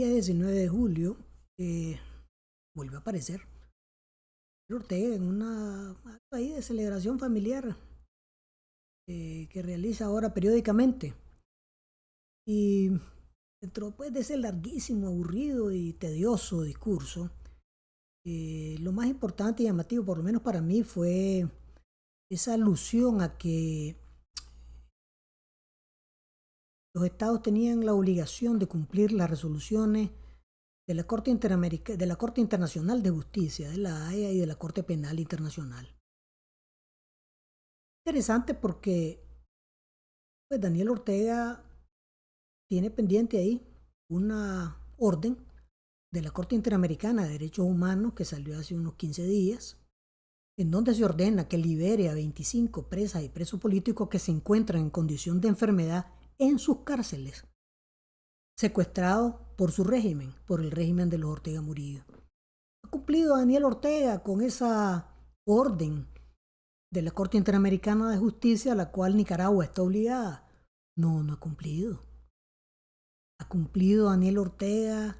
día 19 de julio vuelve a aparecer Ortega en una acto ahí de celebración familiar que realiza ahora periódicamente. Y dentro pues, de ese larguísimo, aburrido y tedioso discurso, lo más importante y llamativo, por lo menos para mí, fue esa alusión a que los estados tenían la obligación de cumplir las resoluciones de la de la Corte Internacional de Justicia, de la Haya y de la Corte Penal Internacional. Interesante porque pues, Daniel Ortega tiene pendiente ahí una orden de la Corte Interamericana de Derechos Humanos que salió hace unos 15 días, en donde se ordena que libere a 25 presas y presos políticos que se encuentran en condición de enfermedad en sus cárceles, secuestrados por su régimen, por el régimen de los Ortega Murillo. ¿Ha cumplido Daniel Ortega con esa orden de la Corte Interamericana de Justicia a la cual Nicaragua está obligada? No, no ha cumplido. ¿Ha cumplido Daniel Ortega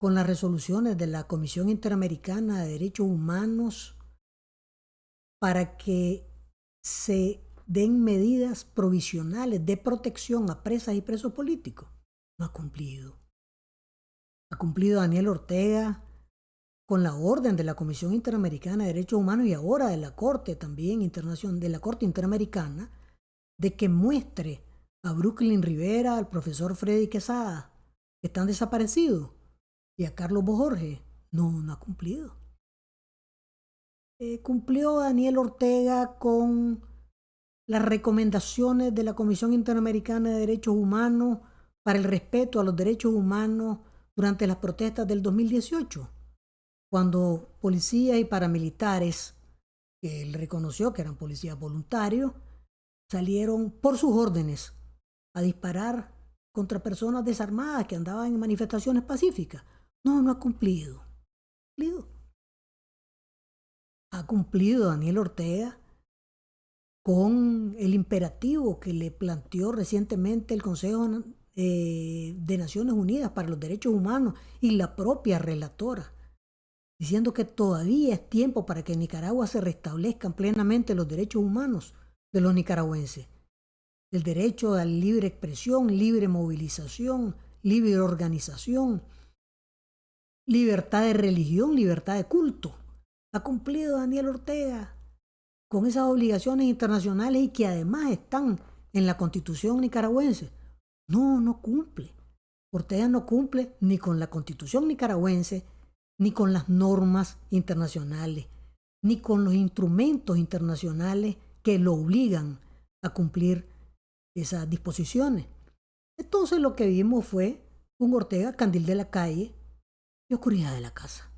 con las resoluciones de la Comisión Interamericana de Derechos Humanos para que se den medidas provisionales de protección a presas y presos políticos? No ha cumplido. ¿Ha cumplido Daniel Ortega con la orden de la Comisión Interamericana de Derechos Humanos y ahora de la Corte también internacional, de la Corte Interamericana, de que muestre a Brooklyn Rivera, al profesor Freddy Quesada, que están desaparecidos, y a Carlos Bojorge? No, no ha cumplido. ¿Cumplió Daniel Ortega con las recomendaciones de la Comisión Interamericana de Derechos Humanos para el respeto a los derechos humanos durante las protestas del 2018? Cuando policías y paramilitares, que él reconoció que eran policías voluntarios, salieron por sus órdenes a disparar contra personas desarmadas que andaban en manifestaciones pacíficas. No, no ha cumplido. ¿Ha cumplido Daniel Ortega con el imperativo que le planteó recientemente el Consejo de Naciones Unidas para los Derechos Humanos y la propia relatora, diciendo que todavía es tiempo para que en Nicaragua se restablezcan plenamente los derechos humanos de los nicaragüenses? El derecho a la libre expresión, libre movilización, libre organización, libertad de religión, libertad de culto. ¿Ha cumplido Daniel Ortega con esas obligaciones internacionales y que además están en la Constitución nicaragüense? No, no cumple. Ortega no cumple ni con la Constitución nicaragüense, ni con las normas internacionales, ni con los instrumentos internacionales que lo obligan a cumplir esas disposiciones. Entonces lo que vimos fue un Ortega candil de la calle y oscuridad de la casa,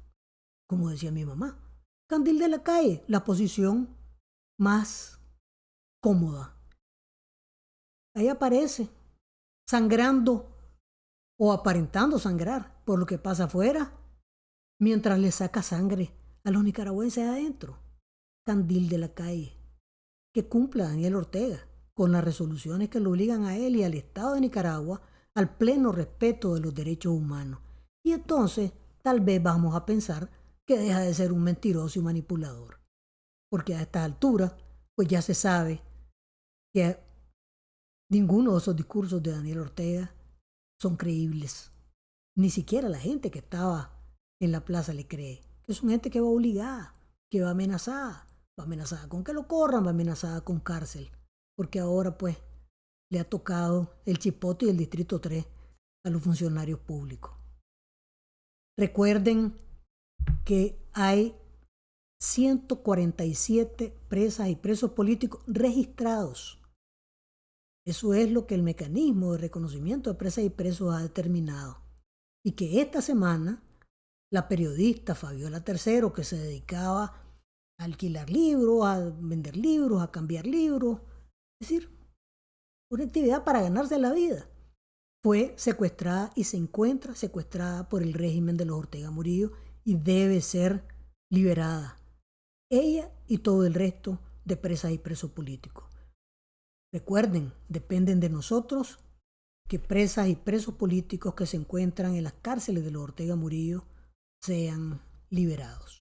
como decía mi mamá. Candil de la calle, la posición más cómoda. Ahí aparece, sangrando o aparentando sangrar por lo que pasa afuera, mientras le saca sangre a los nicaragüenses adentro. Candil de la calle. Que cumpla Daniel Ortega con las resoluciones que lo obligan a él y al Estado de Nicaragua al pleno respeto de los derechos humanos. Y entonces tal vez vamos a pensar que deja de ser un mentiroso y manipulador. Porque a estas alturas pues ya se sabe que ninguno de esos discursos de Daniel Ortega son creíbles. Ni siquiera la gente que estaba en la plaza le cree. Que son gente que va obligada, que va amenazada. Va amenazada con que lo corran, va amenazada con cárcel. Porque ahora pues le ha tocado el chipote y el distrito 3 a los funcionarios públicos. Recuerden que hay 147 presas y presos políticos registrados. Eso es lo que el mecanismo de reconocimiento de presas y presos ha determinado. Y que esta semana la periodista Fabiola Tercero, que se dedicaba a alquilar libros, a vender libros, a cambiar libros, es decir, una actividad para ganarse la vida, fue secuestrada y se encuentra secuestrada por el régimen de los Ortega Murillo y debe ser liberada. Ella y todo el resto de presas y presos políticos. Recuerden, dependen de nosotros que presas y presos políticos que se encuentran en las cárceles de los Ortega Murillo sean liberados.